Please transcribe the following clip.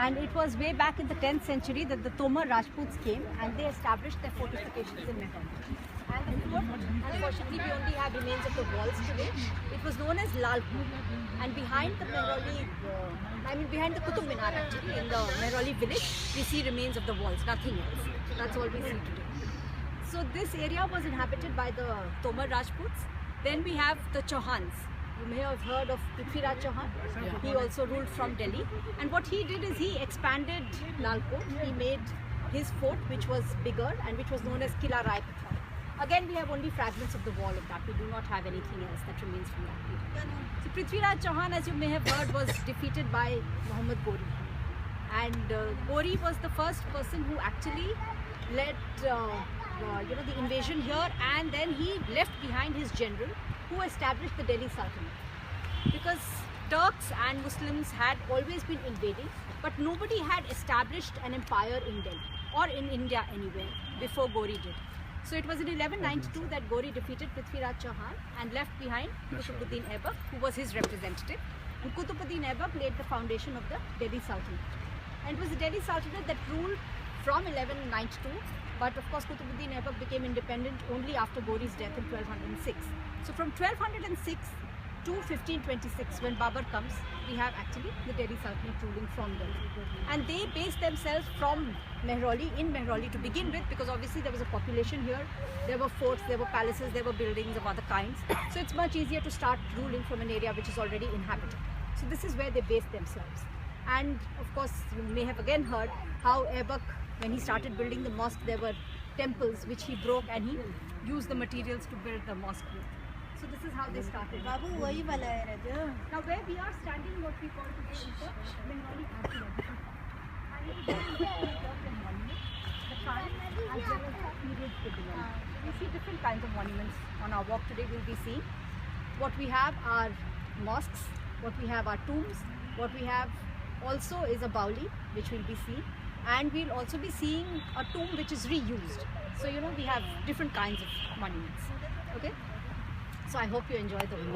And it was way back in the 10th century that the Tomar Rajputs came and they established their fortifications in Mehroli. And the fort, unfortunately, we only have remains of the walls today. It was known as Lalpur. And behind the Mehroli, behind the Qutub Minar actually, in the Mehroli village, we see remains of the walls, nothing else. That's all we see today. So this area was inhabited by the Tomar Rajputs. Then we have the Chauhans. You may have heard of Prithviraj Chauhan. He also ruled from Delhi. And what he did is he expanded Lalkot. He made his fort, which was bigger and which was known as Kila Rai Pathar. Again, we have only fragments of the wall of that. We do not have anything else that remains from that period. So Prithviraj Chauhan, as you may have heard, was defeated by Muhammad Ghori. And Ghori was the first person who actually led the invasion here, and then he left behind his general who established the Delhi Sultanate. Because Turks and Muslims had always been invading, but nobody had established an empire in Delhi or in India anywhere before Ghori did. So it was in 1192 that Ghori defeated Prithviraj Chauhan and left behind Qutubuddin Aibak, who was his representative. And Qutubuddin Aibak laid the foundation of the Delhi Sultanate. And it was the Delhi Sultanate that ruled from 1192, but of course Qutubuddin Aibak became independent only after Ghori's death in 1206. So from 1206 to 1526, when Babur comes, we have actually the Delhi Sultanate ruling from Delhi. And they based themselves from Mehroli, in Mehroli to begin with, because obviously there was a population here, there were forts, there were palaces, there were buildings of other kinds. So it's much easier to start ruling from an area which is already inhabited. So this is where they based themselves. And of course, you may have again heard how Aibak, when he started building the mosque, there were temples which he broke and he used the materials to build the mosque with. So this is how they started. Babu, wahi wala hai. Now where we are standing, what we call today is the Bengali archaeology. And it is a monument, the current as well as the period they belong. We see different kinds of monuments on our walk today. We'll be seeing what we have are mosques, what we have are tombs, what we have also is a Bauli, which we'll be seeing. And we'll also be seeing a tomb which is reused. So we have different kinds of monuments. Okay? So I hope you enjoy the video.